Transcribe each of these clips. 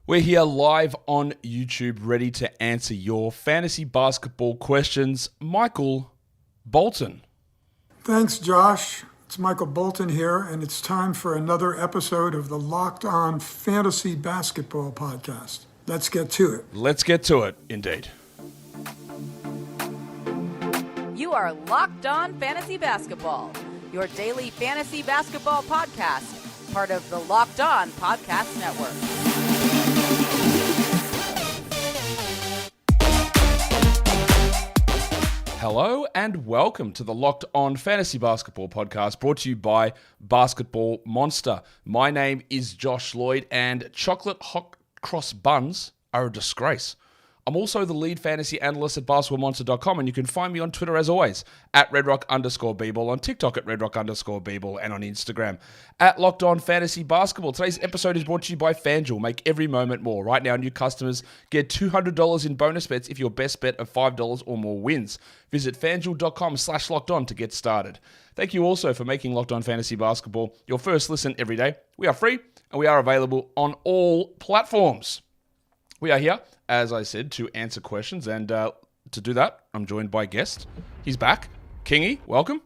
We're here live on YouTube, ready to answer your fantasy basketball questions. Michael Bolton. Thanks, Josh. It's Michael Bolton here, and it's time for another episode of the Locked On Fantasy Basketball Podcast. Let's get to it. Let's get to it, indeed. You are Locked On Fantasy Basketball, your daily fantasy basketball podcast, part of the Locked On Podcast Network. Hello and welcome to the Locked On Fantasy Basketball Podcast, brought to you by Basketball Monster. My name is Josh Lloyd, and chocolate hot cross buns are a disgrace. I'm also the lead fantasy analyst at basketballmonster.com, and you can find me on Twitter as always, at redrock_bball, on TikTok at redrock_bball, and on Instagram at Locked On Fantasy Basketball. Today's episode is brought to you by FanDuel. Make every moment more. Right now, new customers get $200 in bonus bets if your best bet of $5 or more wins. Visit FanDuel.com/LockedOn to get started. Thank you also for making Locked On Fantasy Basketball your first listen every day. We are free, and we are available on all platforms. We are here, as I said, to answer questions, and to do that, I'm joined by a guest. He's back. Kingy, welcome.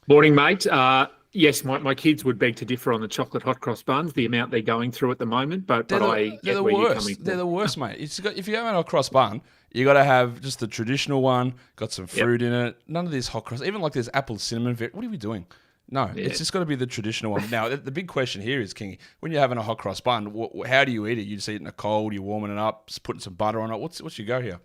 Morning, mate. Yes, my kids would beg to differ on the chocolate hot cross buns, the amount they're going through at the moment, but I get where you're coming from. They're the worst, mate. If you have a hot cross bun, you got to have just the traditional one, got some fruit in it. None of this hot cross, even like there's apple cinnamon. What are we doing? No, It's just got to be the traditional one. Now, the big question here is, Kingy, when you're having a hot cross bun, how do you eat it? You just eat it in a cold, you're warming it up, just putting some butter on it. What's your go here?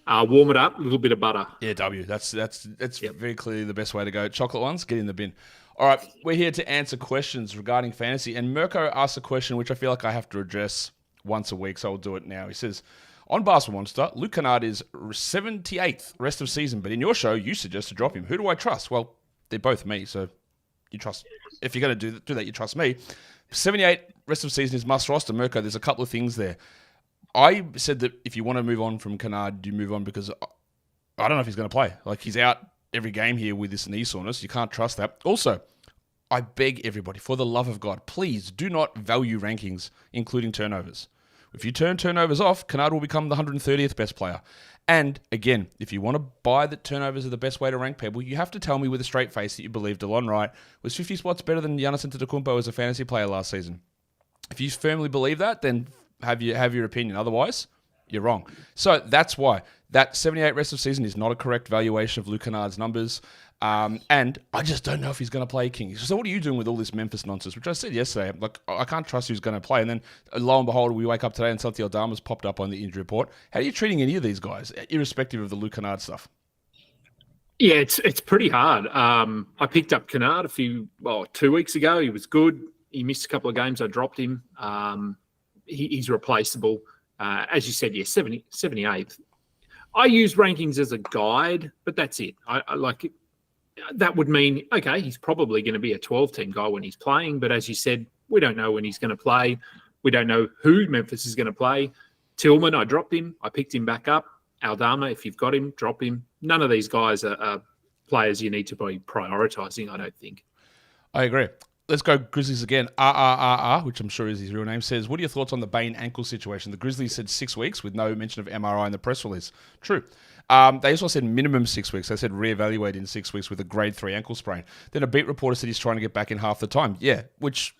Warm it up, a little bit of butter. Yeah, That's very clearly the best way to go. Chocolate ones, get in the bin. All right, we're here to answer questions regarding fantasy. And Mirko asked a question which I feel like I have to address once a week, so I'll do it now. He says, on Basketball Monster, Luke Kennard is 78th rest of season, but in your show, you suggest to drop him. Who do I trust? Well, they're both me, so you trust. If you're going to do that, you trust me. 78 rest of season is must roster. Mirko, there's a couple of things there. I said that if you want to move on from Kennard, you move on because I don't know if he's going to play. Like, he's out every game here with this knee soreness. You can't trust that. Also, I beg everybody, for the love of God, please do not value rankings, including turnovers. If you turn turnovers off, Kennard will become the 130th best player. And again, if you want to buy that turnovers are the best way to rank people, you have to tell me with a straight face that you believe DeLon Wright was 50 spots better than Giannis Antetokounmpo as a fantasy player last season. If you firmly believe that, then have your opinion. Otherwise, you're wrong. So that's why that 78 rest of season is not a correct valuation of Luke Kennard's numbers. And I just don't know if he's going to play King. So what are you doing with all this Memphis nonsense, which I said yesterday? Like, I can't trust who's going to play. And then lo and behold, we wake up today and Santi Aldama's popped up on the injury report. How are you treating any of these guys, irrespective of the Luke Kennard stuff? Yeah, it's pretty hard. I picked up Kennard 2 weeks ago. He was good. He missed a couple of games. I dropped him. He's replaceable. As you said, 78th. I use rankings as a guide, but that's it. I like it. That would mean, okay, he's probably going to be a 12-team guy when he's playing. But as you said, we don't know when he's going to play. We don't know who Memphis is going to play. Tillman, I dropped him. I picked him back up. Aldama, if you've got him, drop him. None of these guys are players you need to be prioritising, I don't think. I agree. Let's go Grizzlies again. Which I'm sure is his real name, says, what are your thoughts on the Bane ankle situation? The Grizzlies said 6 weeks with no mention of MRI in the press release. True. They also said minimum 6 weeks. They said reevaluate in 6 weeks with a grade 3 ankle sprain. Then a beat reporter said he's trying to get back in half the time. Yeah, which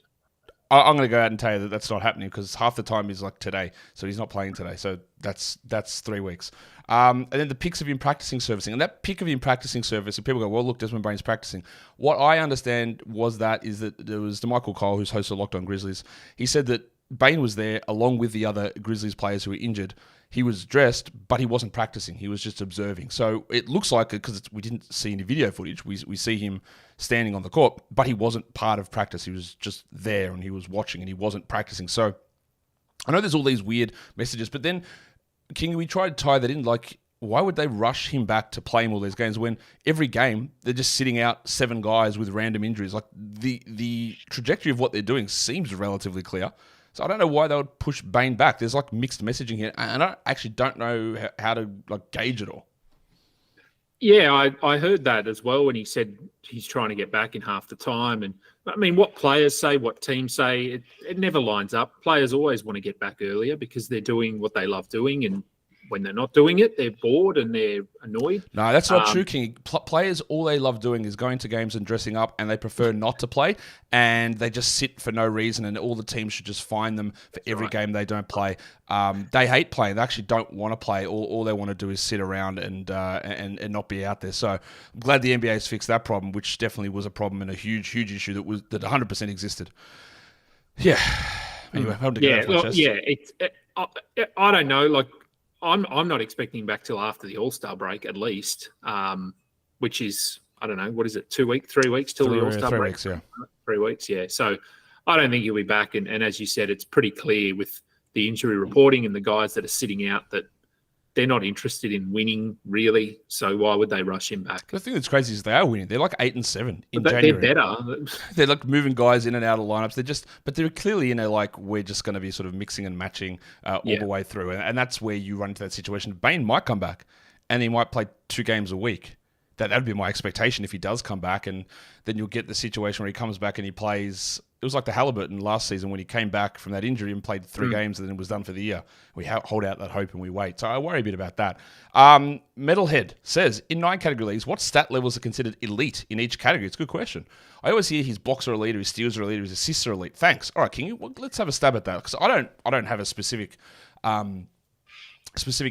I'm going to go out and tell you that that's not happening because half the time is like today. So he's not playing today. So that's 3 weeks. And then the pics of him practicing servicing. And that pic of him practicing servicing, people go, well, look, Desmond Bane's practicing. What I understand is that there was DeMichael Cole, who's host of Locked On Grizzlies. He said that Bane was there along with the other Grizzlies players who were injured. He was dressed, but he wasn't practicing. He was just observing. So it looks like, because we didn't see any video footage, we see him standing on the court, but he wasn't part of practice. He was just there and he was watching and he wasn't practicing. So I know there's all these weird messages, but then, King, we tried to tie that in. Like, why would they rush him back to play him all these games when every game they're just sitting out 7 guys with random injuries? Like, the trajectory of what they're doing seems relatively clear. So I don't know why they would push Bane back. There's like mixed messaging here, and I actually don't know how to like gauge it all. Yeah, I heard that as well when he said he's trying to get back in half the time. And I mean, what players say, what teams say, it never lines up. Players always want to get back earlier because they're doing what they love doing. And when they're not doing it, they're bored and they're annoyed. No, that's not true, King. Players, all they love doing is going to games and dressing up, and they prefer not to play, and they just sit for no reason, and all the teams should just fine them for every game they don't play. They hate playing. They actually don't want to play. All they want to do is sit around and not be out there. So I'm glad the NBA has fixed that problem, which definitely was a problem and a huge issue that 100% existed. Yeah. Anyway, I don't know. Like, I'm not expecting back till after the All-Star break at least, which is, I don't know, what is it, 3 weeks till the All-Star break? 3 weeks, yeah. 3 weeks, yeah. So I don't think he'll be back. And as you said, it's pretty clear with the injury reporting and the guys that are sitting out that they're not interested in winning, really. So why would they rush him back? The thing that's crazy is they are winning. They're like 8-7 in January. They're better. They're like moving guys in and out of lineups. But they're clearly, like, we're just going to be sort of mixing and matching all the way through. And that's where you run into that situation. Bane might come back and he might play 2 games a week. That'd be my expectation if he does come back. And then you'll get the situation where he comes back and he plays. It was like the Halliburton last season when he came back from that injury and played 3 games and then was done for the year. We hold out that hope and we wait. So I worry a bit about that. Metalhead says, in 9 category leagues, what stat levels are considered elite in each category? It's a good question. I always hear his blocks are elite, or his steals are elite, or his assists are elite. Thanks. All right, King, let's have a stab at that, because I don't have a specific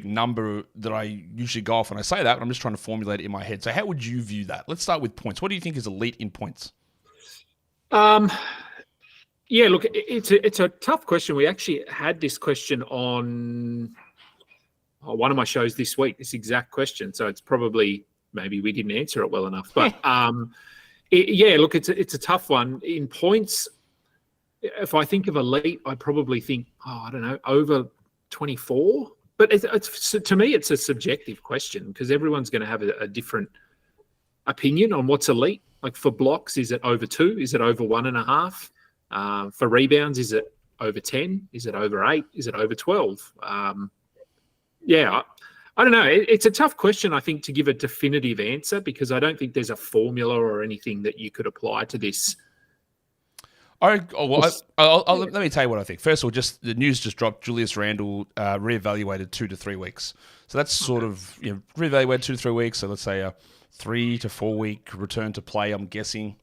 number that I usually go off when I say that, but I'm just trying to formulate it in my head. So how would you view that? Let's start with points. What do you think is elite in points? Yeah, look, it's a tough question. We actually had this question on one of my shows this week, this exact question. So it's probably, maybe we didn't answer it well enough. But look, it's a tough one. In points, if I think of elite, I probably think, I don't know, over 24. But to me, it's a subjective question because everyone's going to have a different opinion on what's elite. Like for blocks, is it over 2? Is it over 1.5? For rebounds, is it over 10? Is it over 8? Is it over 12? I don't know. It's a tough question, I think, to give a definitive answer because I don't think there's a formula or anything that you could apply to this. Let me tell you what I think. First of all, just the news just dropped. Julius Randle reevaluated 2 to 3 weeks. So that's sort of reevaluated 2 to 3 weeks. So let's say a 3 to 4 week return to play. I'm guessing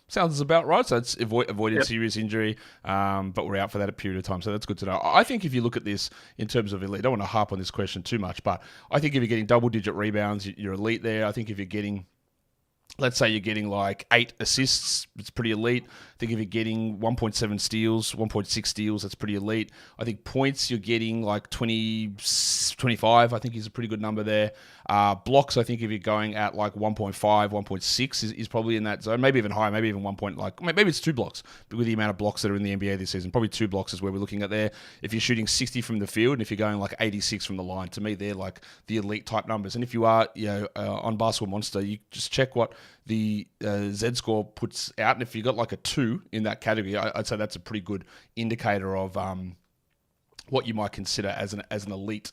sounds about right. So it's avoided serious injury, but we're out for that period of time. So that's good to know. I think if you look at this in terms of elite, I don't want to harp on this question too much, but I think if you're getting double-digit rebounds, you're elite there. I think if you're getting, let's say you're getting like 8 assists, it's pretty elite. I think if you're getting 1.7 steals, 1.6 steals, that's pretty elite. I think points, you're getting like 20, 25, I think is a pretty good number there. Blocks, I think if you're going at like 1.5, 1.6 is probably in that zone. Maybe even higher, maybe even 1 point, like maybe it's 2 blocks. But with the amount of blocks that are in the NBA this season, probably 2 blocks is where we're looking at there. If you're shooting 60 from the field and if you're going like 86 from the line, to me, they're like the elite type numbers. And if you are on Basketball Monster, you just check what the Z score puts out. And if you've got like a 2 in that category, I'd say that's a pretty good indicator of what you might consider as an elite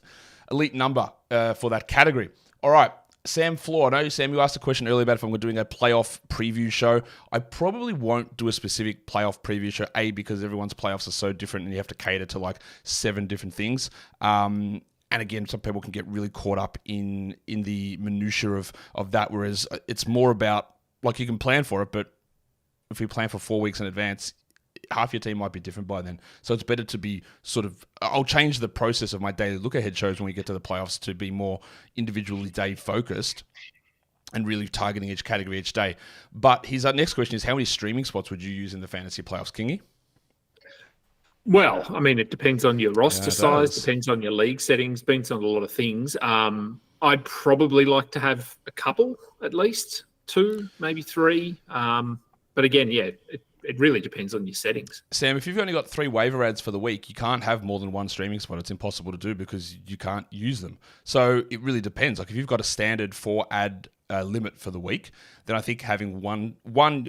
number for that category. All right, Sam Floor. I know, Sam, you asked a question earlier about if I'm doing a playoff preview show. I probably won't do a specific playoff preview show, because everyone's playoffs are so different and you have to cater to like 7 different things. And again, some people can get really caught up in the minutiae of that, whereas it's more about, like, you can plan for it, but if we plan for 4 weeks in advance, half your team might be different by then. So it's better to be I'll change the process of my daily look-ahead shows when we get to the playoffs to be more individually day-focused and really targeting each category each day. But his next question is, how many streaming spots would you use in the fantasy playoffs, Kingy? Well, I mean, it depends on your roster size, depends on your league settings, depends on a lot of things. I'd probably like to have a couple, at least 2, maybe 3. But again, it really depends on your settings. Sam, if you've only got 3 waiver ads for the week, you can't have more than 1 streaming spot. It's impossible to do because you can't use them. So it really depends. Like if you've got a standard 4 ad limit for the week, then I think having one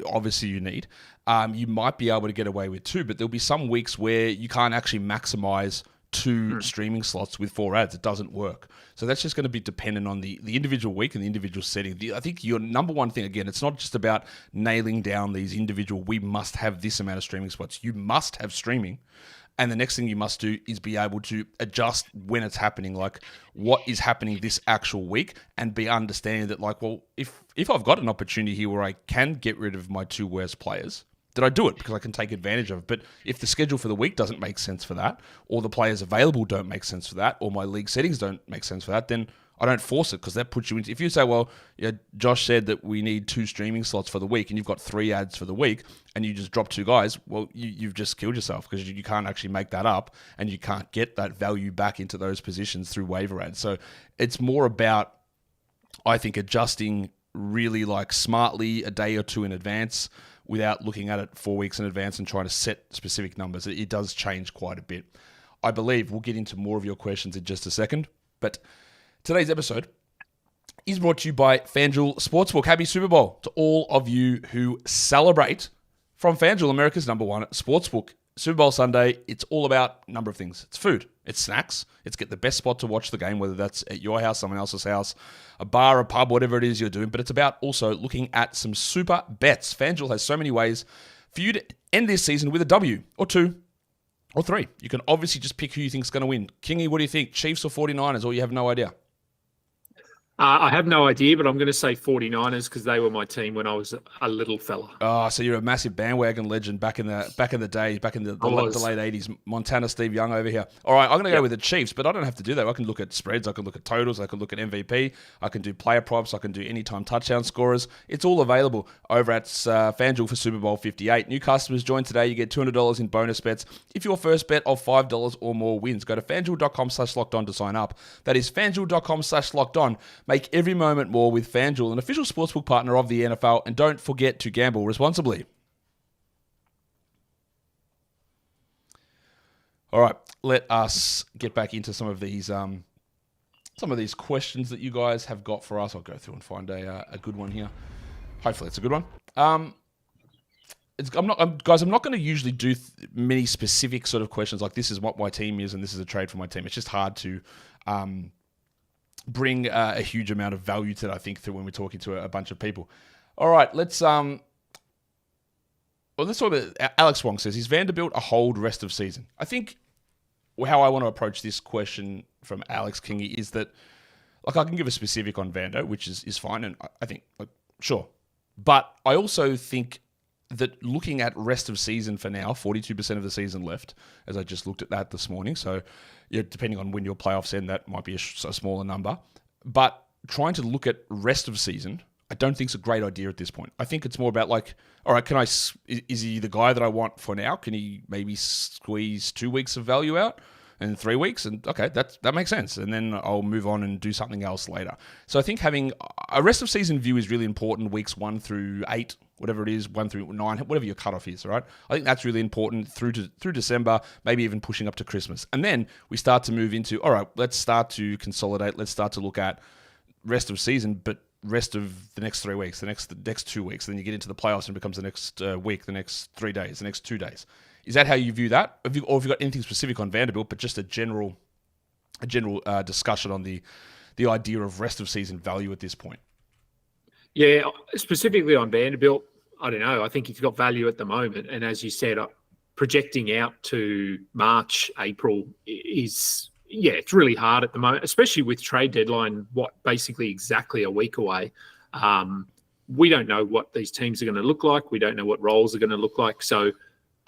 obviously you need. You might be able to get away with 2, but there'll be some weeks where you can't actually maximize two streaming slots with 4 ads. It doesn't work. So that's just going to be dependent on the individual week and the individual setting. I think your number one thing, again, it's not just about nailing down these individual, we must have this amount of streaming spots. You must have streaming. And the next thing you must do is be able to adjust when it's happening, like what is happening this actual week, and be understanding that, like, well, if I've got an opportunity here where I can get rid of my 2 worst players, that I do it because I can take advantage of it. But if the schedule for the week doesn't make sense for that, or the players available don't make sense for that, or my league settings don't make sense for that, then I don't force it, because that puts you into... If you say, well, yeah, Josh said that we need 2 streaming slots for the week, and you've got 3 ads for the week, and you just drop 2 guys, well, you've just killed yourself, because you can't actually make that up, and you can't get that value back into those positions through waiver ads. So it's more about, I think, adjusting really like smartly a day or 2 in advance, without looking at it 4 weeks in advance and trying to set specific numbers. It does change quite a bit. I believe we'll get into more of your questions in just a second, but today's episode is brought to you by FanDuel Sportsbook. Happy Super Bowl to all of you who celebrate from FanDuel, America's #1 sportsbook. Super Bowl Sunday, it's all about a number of things. It's food, it's snacks, it's get the best spot to watch the game, whether that's at your house, someone else's house, a bar, a pub, whatever it is you're doing. But it's about also looking at some super bets. FanDuel has so many ways for you to end this season with a W, or 2, or 3. You can obviously just pick who you think is going to win. Kingy, what do you think? Chiefs or 49ers, or you have no idea? I have no idea, but I'm going to say 49ers because they were my team when I was a little fella. Oh, so you're a massive bandwagon legend back in the day, back in the late 80s. Montana Steve Young over here. All right, I'm going to go with the Chiefs, but I don't have to do that. I can look at spreads, I can look at totals, I can look at MVP, I can do player props, I can do anytime touchdown scorers. It's all available over at FanDuel for Super Bowl 58. New customers join today, you get $200 in bonus bets if your first bet of $5 or more wins. Go to FanDuel.com/lockedon to sign up. That is FanDuel.com/lockedon. Make every moment more with FanDuel, an official sportsbook partner of the NFL, and don't forget to gamble responsibly. All right, let us get back into some of these questions that you guys have got for us. I'll go through and find a good one here. Hopefully, it's a good one. I'm not going to usually do many specific sort of questions like this is what my team is and this is a trade for my team. It's just hard to bring a huge amount of value to that, I think, through when we're talking to a bunch of people. All right, let's talk about Alex Wong says, is Vanderbilt a hold rest of season? I think how I want to approach this question from Alex Kingy is that, like, I can give a specific on Vando, which is fine, and I think, like, sure. But I also think that looking at rest of season for now, 42% of the season left, as I just looked at that this morning. So, yeah, depending on when your playoffs end, that might be a smaller number. But trying to look at rest of season, I don't think it's a great idea at this point. I think it's more about like, all right, is he the guy that I want for now? Can he maybe squeeze 2 weeks of value out and 3 weeks? And okay, that makes sense. And then I'll move on and do something else later. So I think having a rest of season view is really important, weeks 1 through 8, whatever it is, 1 through 9, whatever your cutoff is, right? I think that's really important through December, maybe even pushing up to Christmas. And then we start to move into, all right, let's start to consolidate. Let's start to look at rest of season, but rest of the next 3 weeks, the next 2 weeks. Then you get into the playoffs and it becomes the next week, the next 3 days, the next 2 days. Is that how you view that? Or have you got anything specific on Vanderbilt, but just a general discussion on the idea of rest of season value at this point? Yeah, specifically on Vanderbilt, I don't know. I think he's got value at the moment. And as you said, projecting out to March, April is, it's really hard at the moment, especially with trade deadline, basically exactly a week away. We don't know what these teams are going to look like. We don't know what roles are going to look like. So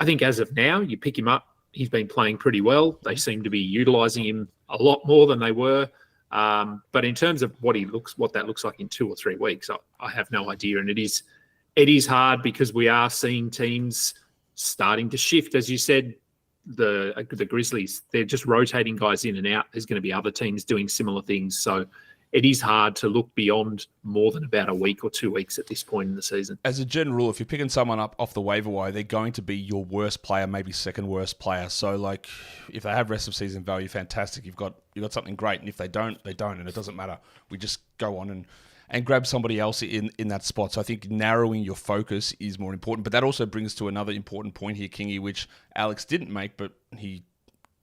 I think as of now, you pick him up. He's been playing pretty well. They seem to be utilizing him a lot more than they were. But in terms of what that looks like in 2 or 3 weeks, I have no idea. And it is hard because we are seeing teams starting to shift. As you said, the Grizzlies, they're just rotating guys in and out. There's going to be other teams doing similar things. So it is hard to look beyond more than about a week or 2 weeks at this point in the season. As a general rule, if you're picking someone up off the waiver wire, they're going to be your worst player, maybe second worst player. So, like, if they have rest of season value, fantastic. You've got something great. And if they don't, they don't. And it doesn't matter. We just go on and grab somebody else in that spot. So I think narrowing your focus is more important. But that also brings to another important point here, Kingy, which Alex didn't make, but he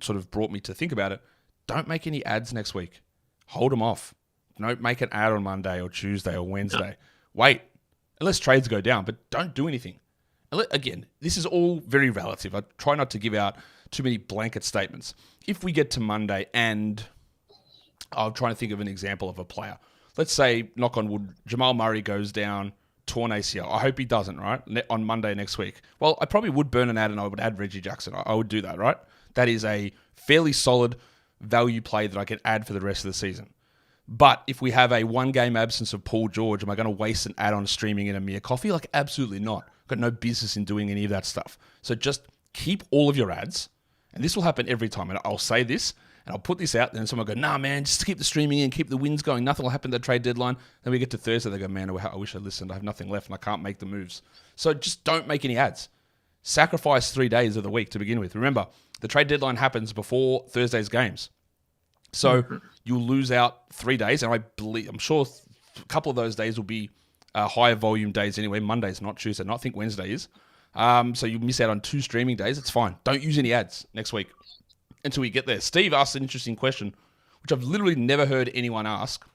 sort of brought me to think about it. Don't make any ads next week. Hold them off. Don't make an ad on Monday or Tuesday or Wednesday. No. Wait, unless trades go down, but don't do anything. Again, this is all very relative. I try not to give out too many blanket statements. If we get to Monday and I'm trying to think of an example of a player. Let's say, knock on wood, Jamal Murray goes down, torn ACL. I hope he doesn't, right? On Monday next week. Well, I probably would burn an ad and I would add Reggie Jackson. I would do that, right? That is a fairly solid value play that I can add for the rest of the season. But if we have a one-game absence of Paul George, am I going to waste an ad on streaming in Amir Coffey? Like, absolutely not. I've got no business in doing any of that stuff. So just keep all of your ads, and this will happen every time. And I'll say this, and I'll put this out, and then someone will go, nah, man, just keep the streaming in, keep the wins going. Nothing will happen at the trade deadline. Then we get to Thursday, they go, man, I wish I listened. I have nothing left, and I can't make the moves. So just don't make any ads. Sacrifice 3 days of the week to begin with. Remember, the trade deadline happens before Thursday's games. So you'll lose out 3 days, and I'm sure a couple of those days will be higher volume days anyway. Monday's not, Tuesday not. I think Wednesday is. So you miss out on 2 streaming days. It's fine. Don't use any ads next week until we get there. Steve asked an interesting question, which I've literally never heard anyone ask.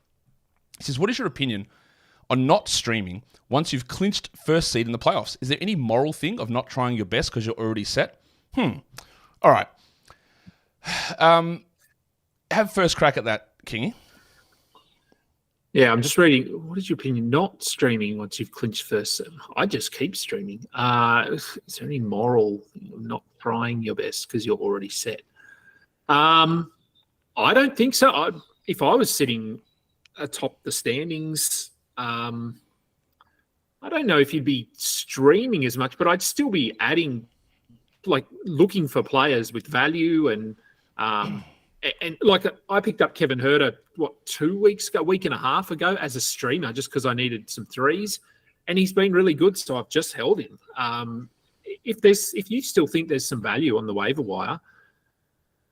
He says, what is your opinion on not streaming once you've clinched first seed in the playoffs? Is there any moral thing of not trying your best because you're already set? All right. Have first crack at that, Kingy. Yeah, I'm just reading. What is your opinion? Not streaming once you've clinched first. I just keep streaming. Is there any moral thing of not trying your best because you're already set? I don't think so. If I was sitting atop the standings, I don't know if you'd be streaming as much, but I'd still be adding, like looking for players with value and like I picked up Kevin Huerter, 2 weeks ago, a week and a half ago as a streamer just because I needed some threes, and he's been really good, so I've just held him. If you still think there's some value on the waiver wire,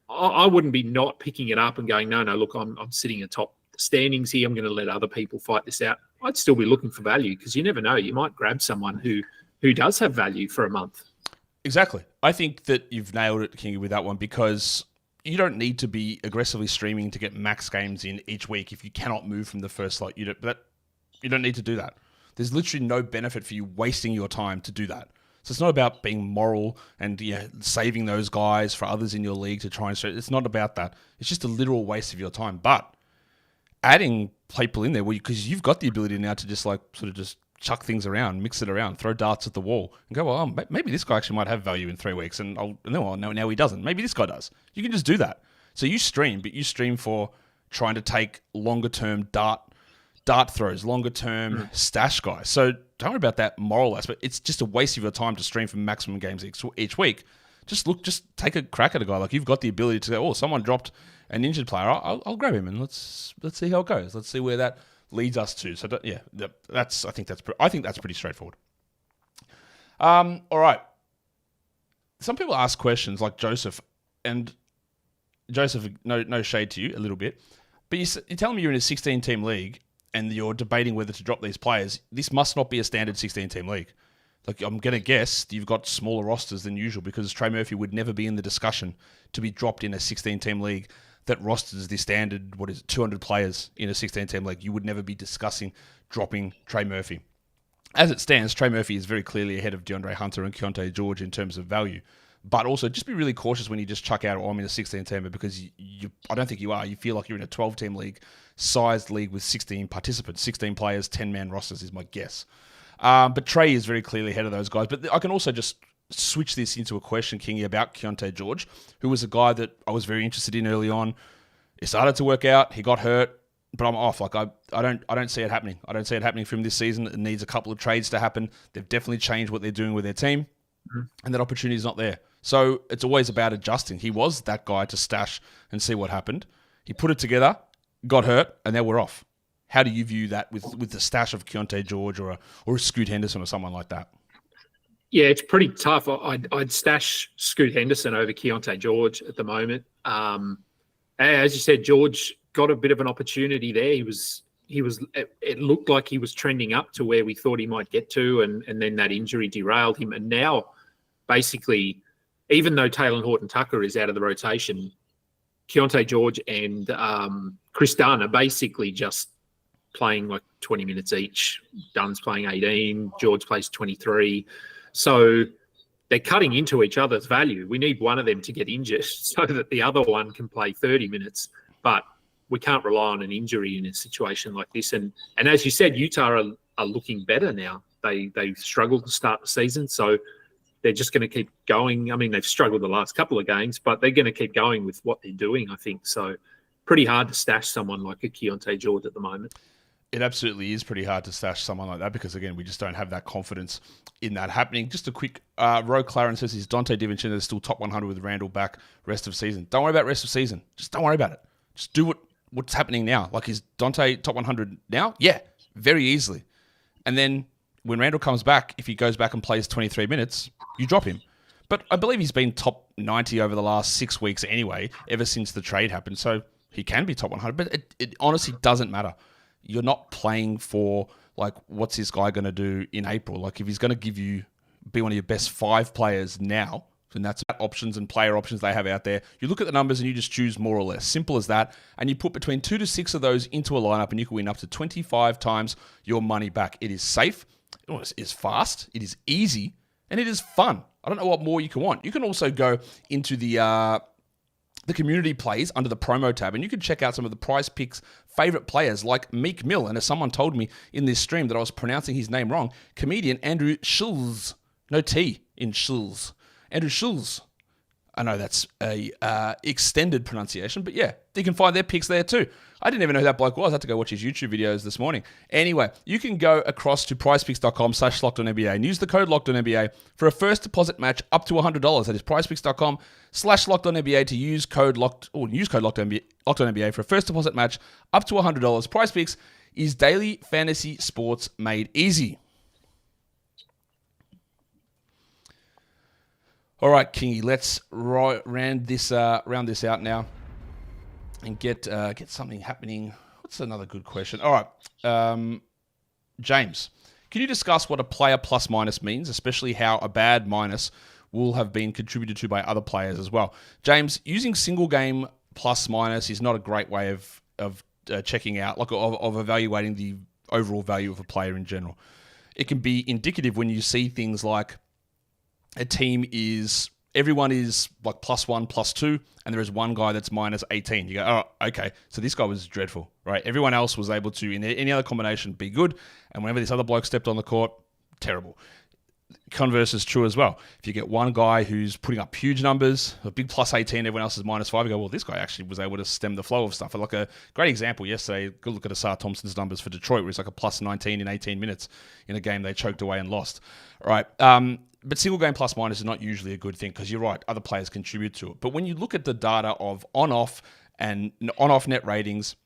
I wouldn't be not picking it up and going, no, look, I'm sitting atop the standings here. I'm going to let other people fight this out. I'd still be looking for value because you never know. You might grab someone who does have value for a month. Exactly. I think that you've nailed it, Kingy, with that one because you don't need to be aggressively streaming to get max games in each week if you cannot move from the first slot. You don't need to do that. There's literally no benefit for you wasting your time to do that. So it's not about being moral and saving those guys for others in your league to try and stream. It's not about that. It's just a literal waste of your time. But adding people in there, because you've got the ability now to just just chuck things around, mix it around, throw darts at the wall, and go, well, maybe this guy actually might have value in 3 weeks, and now he doesn't. Maybe this guy does. You can just do that. So you stream, but you stream for trying to take longer-term dart throws, longer-term stash guys. So don't worry about that moral aspect. It's just a waste of your time to stream for maximum games each week. Just take a crack at a guy. Like you've got the ability to go, someone dropped an injured player. I'll grab him and let's see how it goes. Let's see where that leads us to. So I think that's pretty straightforward. All right. Some people ask questions like Joseph, and Joseph, no shade to you a little bit, but you're telling me you're in a 16-team league and you're debating whether to drop these players. This must not be a standard 16-team league. Like I'm going to guess you've got smaller rosters than usual because Trey Murphy would never be in the discussion to be dropped in a 16-team league that rosters the standard, 200 players in a 16-team league. You would never be discussing dropping Trey Murphy. As it stands, Trey Murphy is very clearly ahead of DeAndre Hunter and Keontae George in terms of value. But also, just be really cautious when you just chuck out, I'm in a 16-teamer because I don't think you are. You feel like you're in a 12-team league, sized league with 16 participants, 16 players, 10-man rosters is my guess. But Trey is very clearly ahead of those guys. But I can also just switch this into a question, Kingy, about Keontae George, who was a guy that I was very interested in early on. It started to work out. He got hurt, but I'm off. Like I don't see it happening. I don't see it happening for him this season. It needs a couple of trades to happen. They've definitely changed what they're doing with their team, and that opportunity is not there. So it's always about adjusting. He was that guy to stash and see what happened. He put it together, got hurt, and now we're off. How do you view that with the stash of Keontae George or a Scoot Henderson or someone like that? Yeah, it's pretty tough. I'd stash Scoot Henderson over Keontae George at the moment. As you said, George got a bit of an opportunity there. It looked like he was trending up to where we thought he might get to, and then that injury derailed him. And now, basically, even though Taylor Horton-Tucker is out of the rotation, Keontae George and Chris Dunn are basically just playing like 20 minutes each. Dunn's playing 18, George plays 23. So they're cutting into each other's value. We need one of them to get injured so that the other one can play 30 minutes. But we can't rely on an injury in a situation like this. And as you said, Utah are looking better now. They struggled to start the season, so they're just going to keep going. I mean, they've struggled the last couple of games, but they're going to keep going with what they're doing, I think. So pretty hard to stash someone like a Keontae George at the moment. It absolutely is pretty hard to stash someone like that because, again, we just don't have that confidence in that happening. Just a quick, Ro Claren says he's Donte DiVincenzo is still top 100 with Randle back rest of season. Don't worry about rest of season. Just don't worry about it. Just do what's happening now. Like, is Donte top 100 now? Yeah, very easily. And then when Randle comes back, if he goes back and plays 23 minutes, you drop him. But I believe he's been top 90 over the last 6 weeks anyway, ever since the trade happened. So he can be top 100, but it honestly doesn't matter. You're not playing for, like, what's this guy going to do in April? Like, if he's going to be one of your best 5 players now, then that's options and player options they have out there. You look at the numbers and you just choose more or less. Simple as that. And you put between 2 to 6 of those into a lineup and you can win up to 25 times your money back. It is safe. It is fast. It is easy. And it is fun. I don't know what more you can want. You can also go into the community plays under the promo tab, and you can check out some of the Prize Picks favorite players like Meek Mill. And as someone told me in this stream that I was pronouncing his name wrong, comedian Andrew Schulz. No T in Schulz. Andrew Schulz. I know that's a extended pronunciation, but yeah, you can find their picks there too. I didn't even know who that bloke was. I had to go watch his YouTube videos this morning. Anyway, you can go across to prizepicks.com/LockedOnNBA and use the code LockedOnNBA for a first deposit match up to $100. That is prizepicks.com/LockedOnNBA to use code LockedOnNBA for a first deposit match up to $100. Prize Picks is daily fantasy sports made easy. All right, Kingy, let's round this out now and get something happening. What's another good question? All right, James, can you discuss what a player plus minus means, especially how a bad minus will have been contributed to by other players as well? James, using single game plus minus is not a great way of checking out, like of evaluating the overall value of a player in general. It can be indicative when you see things like a team everyone is like +1, +2, and there is one guy that's -18. You go, oh, okay, so this guy was dreadful, right? Everyone else was able to, in any other combination, be good, and whenever this other bloke stepped on the court, terrible. Converse is true as well. If you get one guy who's putting up huge numbers, a big +18, everyone else is -5, you go, well, this guy actually was able to stem the flow of stuff. Like a great example yesterday, good look at Asar Thompson's numbers for Detroit, where he's like a +19 in 18 minutes in a game they choked away and lost. All right. But single game plus minus is not usually a good thing because you're right, other players contribute to it. But when you look at the data of on-off and on-off net ratings,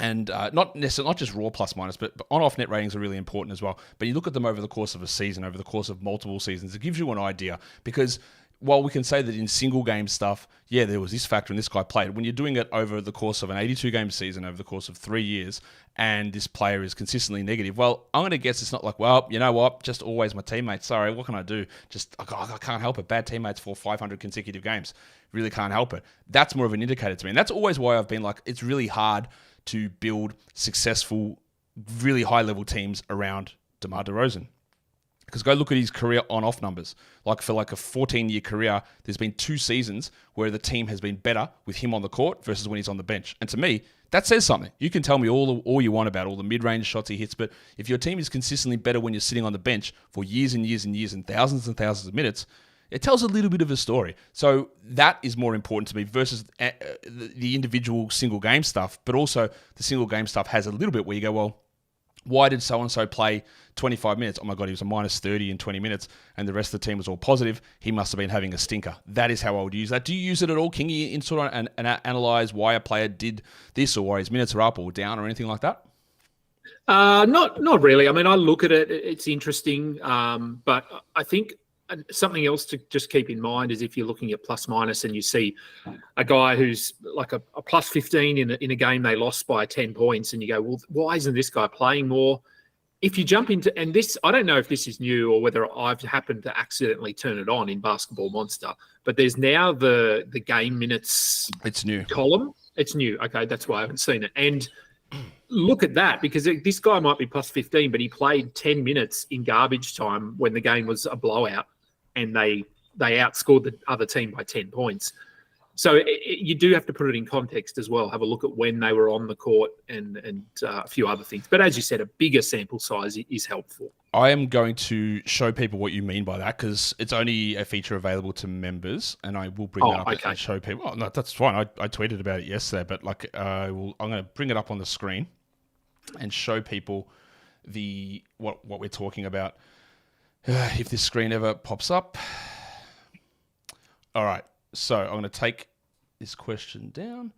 and not just raw plus minus, but on-off net ratings are really important as well. But you look at them over the course of a season, over the course of multiple seasons, it gives you an idea. Because while we can say that in single game stuff, yeah, there was this factor and this guy played, when you're doing it over the course of an 82-game season, over the course of 3 years, and this player is consistently negative, well, I'm going to guess it's not like, well, you know what, just always my teammates. Sorry, what can I do? Just, I can't help it. Bad teammates for 500 consecutive games. Really can't help it. That's more of an indicator to me. And that's always why I've been like, it's really hard to build successful, really high-level teams around DeMar DeRozan. Because go look at his career on-off numbers. Like for like a 14-year career, there's been 2 seasons where the team has been better with him on the court versus when he's on the bench. And to me, that says something. You can tell me all you want about all the mid-range shots he hits, but if your team is consistently better when you're sitting on the bench for years and years and years and thousands of minutes, it tells a little bit of a story. So that is more important to me versus the individual single game stuff. But also the single game stuff has a little bit where you go, well, why did so-and-so play 25 minutes? Oh my God, he was a -30 in 20 minutes and the rest of the team was all positive. He must have been having a stinker. That is how I would use that. Do you use it at all, Kingy, in sort of and analyze why a player did this or why his minutes are up or down or anything like that? Not really. I mean, I look at it. It's interesting. But I think something else to just keep in mind is if you're looking at plus minus and you see a guy who's like a +15 in a game they lost by 10 points and you go, well, why isn't this guy playing more? if you jump into, and this, I don't know if this is new or whether I've happened to accidentally turn it on in Basketball Monster, but there's now the game minutes. It's new column. It's new. Okay, that's why I haven't seen it. And look at that, because this guy might be plus 15, but he played 10 minutes in garbage time when the game was a blowout, and they outscored the other team by 10 points. So you do have to put it in context as well. Have a look at when they were on the court and a few other things. But as you said, a bigger sample size is helpful. I am going to show people what you mean by that, because it's only a feature available to members, and I will bring that up and show people. Oh, no, that's fine. I tweeted about it yesterday, but I'm going to bring it up on the screen and show people what we're talking about. If this screen ever pops up. All right. So I'm going to take this question down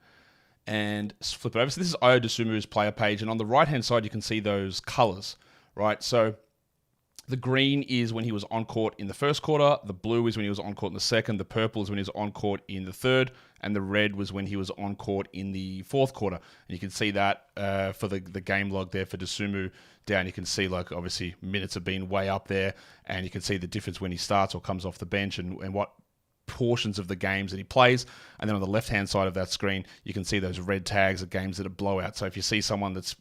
and flip it over. So this is Ayo Dosunmu's player page, and on the right-hand side, you can see those colors, right? So the green is when he was on court in the first quarter, the blue is when he was on court in the second, the purple is when he was on court in the third, and the red was when he was on court in the fourth quarter. And you can see that for the game log there for Dosunmu down. You can see, like, obviously minutes have been way up there, and you can see the difference when he starts or comes off the bench and what portions of the games that he plays. And then on the left-hand side of that screen, you can see those red tags of games that are blowout. So if you see someone that's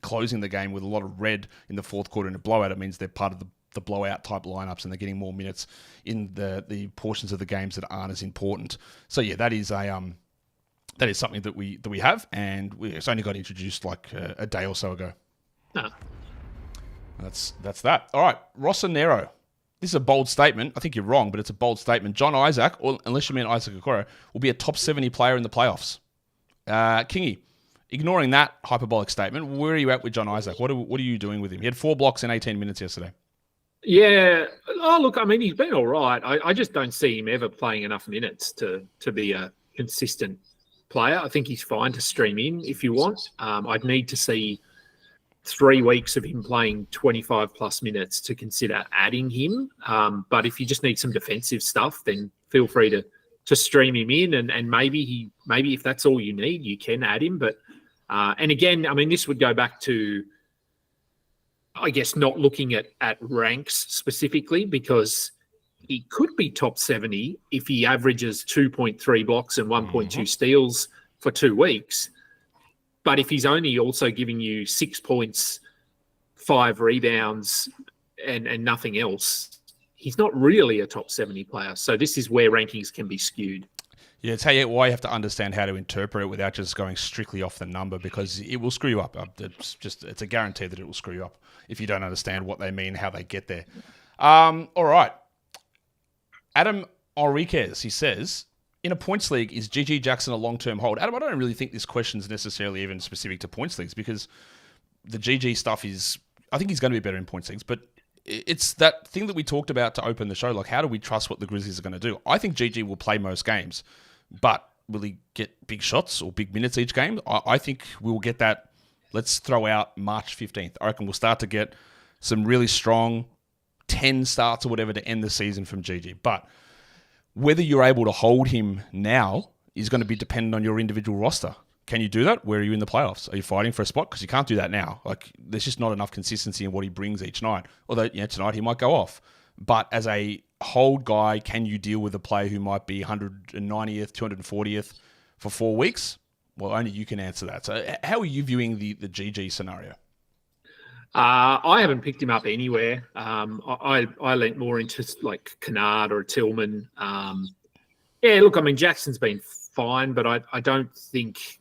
closing the game with a lot of red in the fourth quarter in a blowout, it means they're part of the blowout type lineups, and they're getting more minutes in the portions of the games that aren't as important. So yeah, that is something that we have, and it's only got introduced like a day or so ago. No. That's that. All right, Rossonero. This is a bold statement. I think you're wrong, but it's a bold statement. John Isaac, or unless you mean Isaac Okoro, will be a top 70 player in the playoffs. Kingy, ignoring that hyperbolic statement, where are you at with John Isaac? What are you doing with him? He had 4 blocks in 18 minutes yesterday. Yeah. Oh, look, I mean, he's been all right. I just don't see him ever playing enough minutes to be a consistent player. I think he's fine to stream in if you want. I'd need to see 3 weeks of him playing 25 plus minutes to consider adding him. But if you just need some defensive stuff, then feel free to stream him in, and maybe if that's all you need, you can add him. But and again, I mean, this would go back to, I guess, not looking at ranks specifically, because he could be top 70 if he averages 2.3 blocks and 1.2 steals for 2 weeks. But if he's only also giving you 6 points, 5 rebounds, and nothing else, he's not really a top 70 player. So this is where rankings can be skewed. Yeah, tell you why you have to understand how to interpret it without just going strictly off the number, because it will screw you up. It's a guarantee that it will screw you up if you don't understand what they mean, how they get there. All right. Adam Enriquez, he says, in a points league, is Gigi Jackson a long-term hold? Adam, I don't really think this question is necessarily even specific to points leagues, because the GG stuff is, I think he's going to be better in points leagues, but it's that thing that we talked about to open the show. Like, how do we trust what the Grizzlies are going to do? I think GG will play most games, but will he get big shots or big minutes each game? I think we'll get that. Let's throw out March 15th. I reckon we'll start to get some really strong 10 starts or whatever to end the season from GG. But whether you're able to hold him now is going to be dependent on your individual roster. Can you do that? Where are you in the playoffs? Are you fighting for a spot? Because you can't do that now. Like, there's just not enough consistency in what he brings each night. Although, tonight he might go off. But as a hold guy, can you deal with a player who might be 190th, 240th for 4 weeks? Well, only you can answer that. So how are you viewing the GG scenario? I haven't picked him up anywhere. I leant more into like Kennard or Tillman. Look, I mean, Jackson's been fine, but I don't think,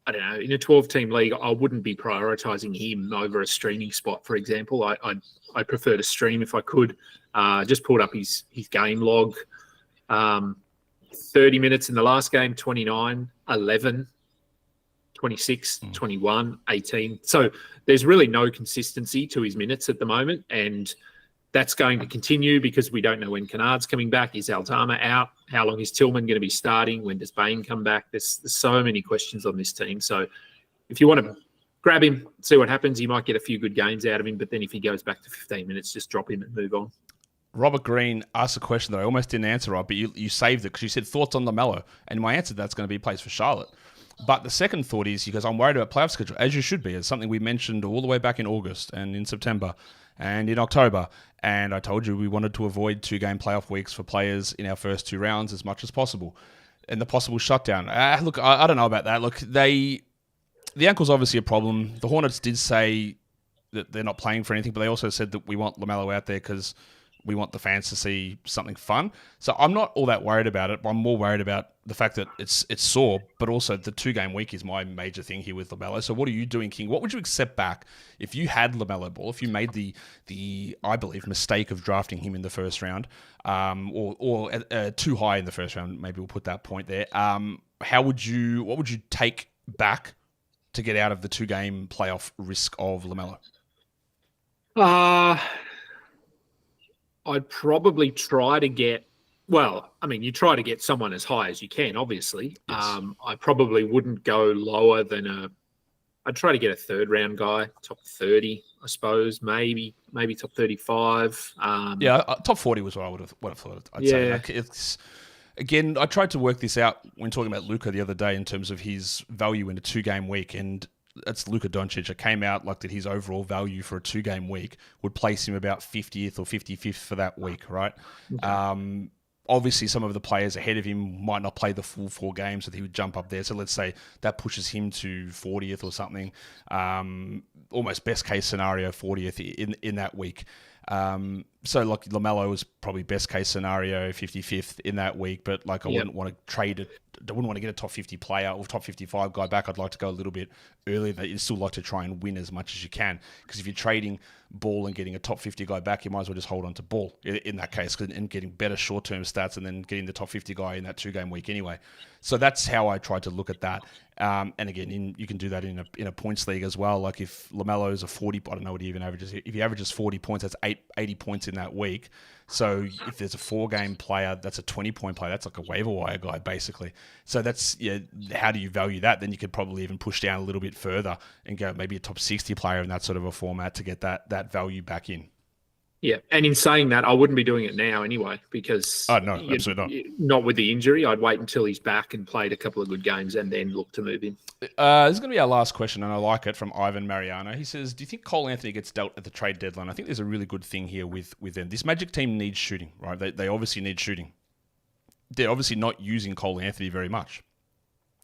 I don't know, in a 12-team league, I wouldn't be prioritizing him over a streaming spot, for example. I prefer to stream if I could. Just pulled up his game log. 30 minutes in the last game, 29, 11, 26, 21, 18. So there's really no consistency to his minutes at the moment, and that's going to continue because we don't know when Kennard's coming back. Is Aldama out? How long is Tillman going to be starting? When does Bane come back? There's so many questions on this team. So if you want to grab him, see what happens, you might get a few good games out of him, but then if he goes back to 15 minutes, just drop him and move on. Robert Green asked a question that I almost didn't answer, Rob, but you saved it because you said thoughts on LaMelo, and my answer to that's going to be plays for Charlotte. But the second thought is, because I'm worried about playoff schedule, as you should be. It's something we mentioned all the way back in August and in September and in October. And I told you we wanted to avoid 2-game playoff weeks for players in our first 2 rounds as much as possible. And the possible shutdown. Look, I don't know about that. Look, the ankle's obviously a problem. The Hornets did say that they're not playing for anything, but they also said that we want LaMelo out there because we want the fans to see something fun. So I'm not all that worried about it, but I'm more worried about the fact that it's sore, but also the 2-game week is my major thing here with LaMelo. So what are you doing, King? What would you accept back if you had LaMelo Ball, if you made the I believe, mistake of drafting him in the first round, or too high in the first round, maybe we'll put that point there. What would you take back to get out of the 2-game playoff risk of LaMelo? I'd probably try to get, you try to get someone as high as you can, obviously. Yes. I probably wouldn't go lower than I'd try to get a 3rd-round guy, top 30, I suppose, maybe top 35. Top 40 was what I would have thought. I'd say. Like, again, I tried to work this out when talking about Luka the other day in terms of his value in a 2-game week, and that's Luka Doncic. It came out like that his overall value for a 2-game week would place him about 50th or 55th for that week, right? Okay. Obviously, some of the players ahead of him might not play the full 4 games, so he would jump up there. So let's say that pushes him to 40th or something. Almost best case scenario, 40th in that week. So like LaMelo was probably best case scenario 55th in that week, but like I wouldn't want to trade it. I wouldn't want to get a top 50 player or top 55 guy back. I'd like to go a little bit earlier. You'd still like to try and win as much as you can, because if you're trading Ball and getting a top 50 guy back, you might as well just hold on to Ball in that case and getting better short-term stats and then getting the top 50 guy in that 2-game week anyway. So that's how I tried to look at that. And again, you can do that in a points league as well. Like if LaMelo is a 40, I don't know what he even averages. If he averages 40 points, that's 80 points in that week. So if there's a 4-game player, that's a 20-point player. That's like a waiver wire guy, basically. So that's, how do you value that? Then you could probably even push down a little bit further and go maybe a top 60 player in that sort of a format to get that value back in. Yeah, and in saying that, I wouldn't be doing it now anyway, because no, absolutely not with the injury. I'd wait until he's back and played a couple of good games and then look to move him. This is going to be our last question, and I like it, from Ivan Mariano. He says, do you think Cole Anthony gets dealt at the trade deadline? I think there's a really good thing here with them. This Magic team needs shooting, right? They obviously need shooting. They're obviously not using Cole Anthony very much.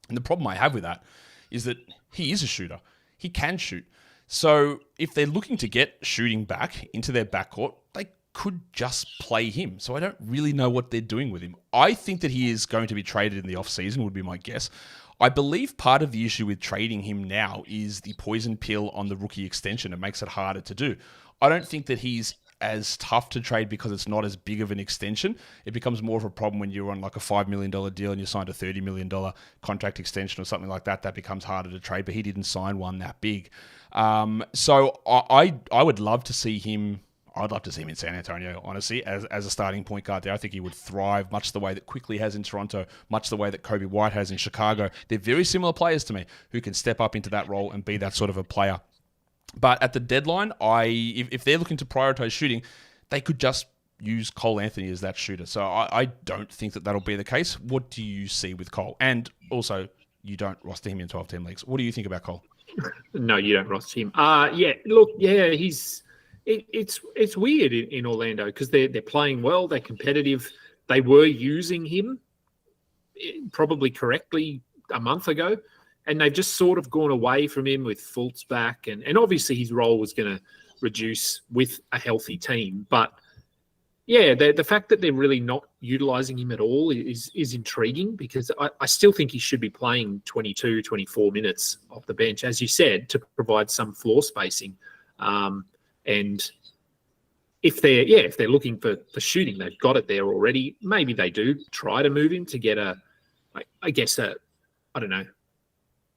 And the problem I have with that is that he is a shooter. He can shoot. So if they're looking to get shooting back into their backcourt, they could just play him. So I don't really know what they're doing with him. I think that he is going to be traded in the offseason, would be my guess. I believe part of the issue with trading him now is the poison pill on the rookie extension. It makes it harder to do. I don't think that he's as tough to trade because it's not as big of an extension. It becomes more of a problem when you're on like a $5 million deal and you signed a $30 million contract extension or something like that. That becomes harder to trade, but he didn't sign one that big. So I would love to see him. I'd love to see him in San Antonio, honestly, as a starting point guard there. I think he would thrive, much the way that Quickly has in Toronto, much the way that Kobe White has in Chicago. They're very similar players to me who can step up into that role and be that sort of a player. But at the deadline, if they're looking to prioritize shooting, they could just use Cole Anthony as that shooter. So I don't think that that'll be the case. What do you see with Cole? And also, you don't roster him in 12-team leagues. What do you think about Cole? No, you don't roster him. It's weird in Orlando because they're playing well, they're competitive. They were using him probably correctly a month ago, and they've just sort of gone away from him with Fultz back, and obviously his role was going to reduce with a healthy team. But yeah, the fact that they're really not utilizing him at all is intriguing, because I still think he should be playing 22, 24 minutes off the bench, as you said, to provide some floor spacing. And if they're looking for shooting, they've got it there already. Maybe they do try to move him to get a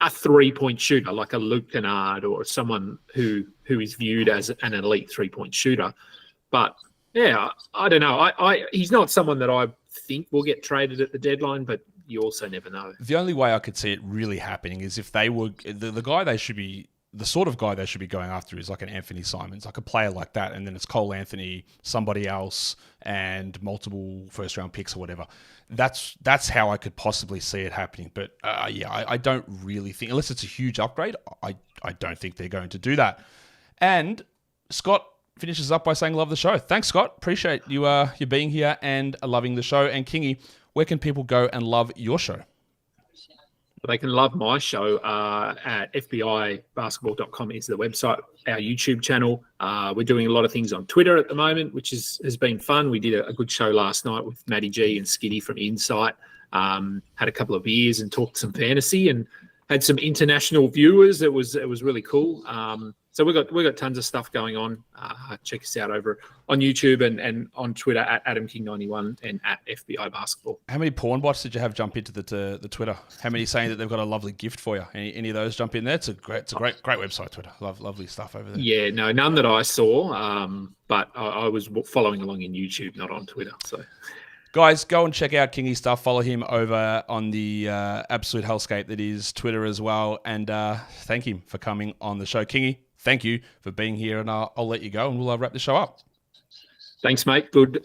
3-point shooter like a Luke Kennard or someone who is viewed as an elite 3-point shooter. But yeah, I don't know. He's not someone that I think will get traded at the deadline, but you also never know. The only way I could see it really happening is if they were the guy they should be the sort of guy they should be going after is like an Anthony Simons, like a player like that. And then it's Cole Anthony, somebody else, and multiple first-round picks or whatever. That's how I could possibly see it happening. But I don't really think, unless it's a huge upgrade, I don't think they're going to do that. And Scott finishes up by saying, love the show. Thanks, Scott. Appreciate you being here and loving the show. And Kingy, where can people go and love your show? They can love my show at fbibasketball.com is the website, our YouTube channel. We're doing a lot of things on Twitter at the moment, which has been fun. We did a good show last night with Matty G and Skiddy from Insight. Had a couple of beers and talked some fantasy and had some international viewers. It was really cool. So we've got tons of stuff going on. Check us out over on YouTube and on Twitter at AdamKing91 and at FBI Basketball. How many porn bots did you have jump into the Twitter? How many saying that they've got a lovely gift for you? Any of those jump in there? It's a great website, Twitter. Lovely stuff over there. Yeah, no, none that I saw. But I was following along in YouTube, not on Twitter. So. Guys, go and check out Kingy's stuff. Follow him over on the absolute hellscape that is Twitter as well. And thank him for coming on the show. Kingy, thank you for being here. And I'll let you go and we'll wrap the show up. Thanks, mate. Good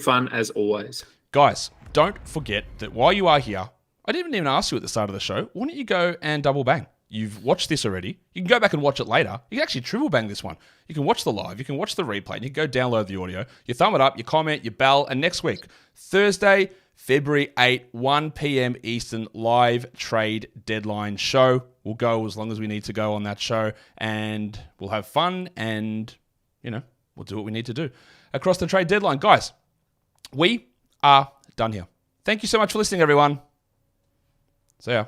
fun as always. Guys, don't forget that while you are here, I didn't even ask you at the start of the show, why don't you go and double bang? You've watched this already. You can go back and watch it later. You can actually triple bang this one. You can watch the live. You can watch the replay. And you can go download the audio. You thumb it up. You comment. You bell. And next week, Thursday, February 8, 1 p.m. Eastern, live trade deadline show. We'll go as long as we need to go on that show. And we'll have fun. And, we'll do what we need to do across the trade deadline. Guys, we are done here. Thank you so much for listening, everyone. See ya.